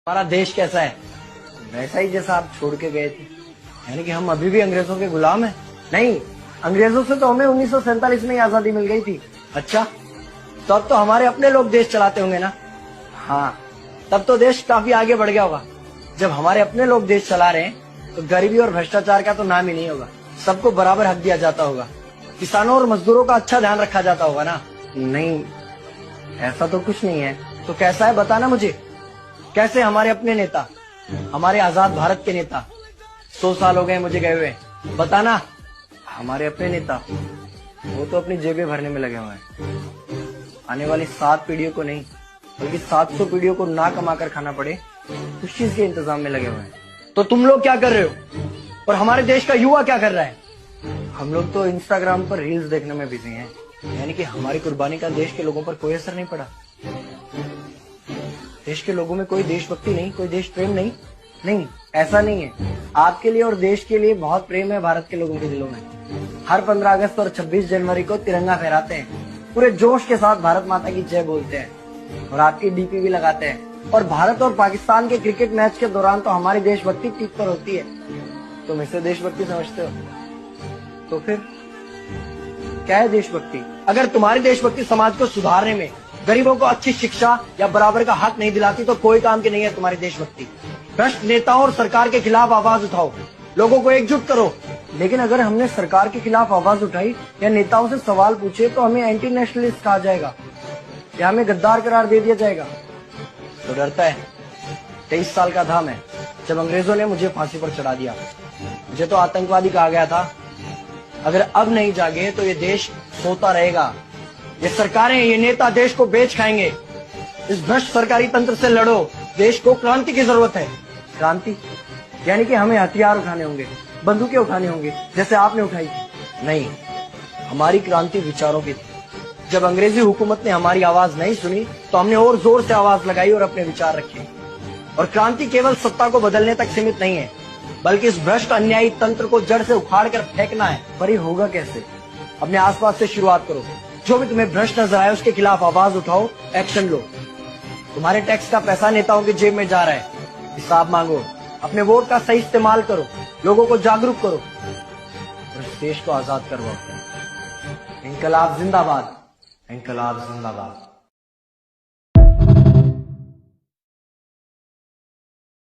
हमारा देश कैसा है? वैसा ही जैसा आप छोड़ के गए थे। यानी कि हम अभी भी अंग्रेजों के गुलाम हैं? नहीं, अंग्रेजों से तो हमें 1947 में ही आजादी मिल गई थी। अच्छा, तो अब तो हमारे अपने लोग देश चलाते होंगे ना? हाँ, तब तो देश काफी आगे बढ़ गया होगा। जब हमारे अपने लोग देश चला रहे हैं तो गरीबी और भ्रष्टाचार का तो नाम ही नहीं होगा। सबको बराबर हक दिया जाता होगा, किसानों और मजदूरों का अच्छा ध्यान रखा जाता होगा ना? नहीं, ऐसा तो कुछ नहीं है। तो कैसा है बताना मुझे। कैसे हमारे अपने नेता, हमारे आजाद भारत के नेता, 100 साल हो गए मुझे गए हुए, बताना। हमारे अपने नेता वो तो अपनी जेबें भरने में लगे हुए हैं। आने वाली 7 पीढ़ियों को नहीं बल्कि 700 पीढ़ियों को ना कमा कर खाना पड़े उस चीज के इंतजाम में लगे हुए हैं। तो तुम लोग क्या कर रहे हो और हमारे देश का युवा क्या कर रहा है? हम लोग तो इंस्टाग्राम पर रील्स देखने में बिजी हैं। यानी कि हमारी कुर्बानी का देश के लोगों पर कोई असर नहीं पड़ा। देश के लोगों में कोई देशभक्ति नहीं, कोई देश प्रेम नहीं। नहीं, ऐसा नहीं है। आपके लिए और देश के लिए बहुत प्रेम है भारत के लोगों के दिलों में। हर 15 अगस्त और 26 जनवरी को तिरंगा फहराते हैं, पूरे जोश के साथ भारत माता की जय बोलते हैं और आपकी डीपी भी लगाते हैं। और भारत और पाकिस्तान के क्रिकेट मैच के दौरान तो हमारी देशभक्ति पीक पर होती है। तुम इसे देशभक्ति समझते हो? तो फिर क्या है देशभक्ति? अगर तुम्हारी देशभक्ति समाज को सुधारने में, गरीबों को अच्छी शिक्षा या बराबर का हक नहीं दिलाती तो कोई काम की नहीं है तुम्हारी देशभक्ति। भ्रष्ट नेताओं और सरकार के खिलाफ आवाज उठाओ, लोगों को एकजुट करो। लेकिन अगर हमने सरकार के खिलाफ आवाज उठाई या नेताओं से सवाल पूछे तो हमें एंटी नेशनलिस्ट कहा जाएगा या हमें गद्दार करार दे दिया जाएगा। तो डरता है। 23 साल का था मैं जब अंग्रेजों ने मुझे फांसी पर चढ़ा दिया। मुझे तो आतंकवादी कहा गया था। अगर अब नहीं जागे तो ये देश सोता रहेगा। ये सरकारें, ये नेता देश को बेच खाएंगे। इस भ्रष्ट सरकारी तंत्र से लड़ो। देश को क्रांति की जरूरत है। क्रांति यानी कि हमें हथियार उठाने होंगे, बंदूकें उठानी होंगी जैसे आपने उठाई थी। नहीं, हमारी क्रांति विचारों की थी। जब अंग्रेजी हुकूमत ने हमारी आवाज नहीं सुनी तो हमने और जोर से आवाज लगाई और अपने विचार रखे। और क्रांति केवल सत्ता को बदलने तक सीमित नहीं है, बल्कि इस भ्रष्ट अन्यायी तंत्र को जड़ से उखाड़ कर फेंकना है। पर ये होगा कैसे? अपने आसपास से शुरुआत करो। जो भी तुम्हें भ्रष्ट नजर आए उसके खिलाफ आवाज उठाओ, एक्शन लो। तुम्हारे टैक्स का पैसा नेताओं की जेब में जा रहा है, हिसाब मांगो। अपने वोट का सही इस्तेमाल करो, लोगों को जागरूक करो और इस देश को आजाद करवाओ। इंकलाब जिंदाबाद, इंकलाब जिंदाबाद।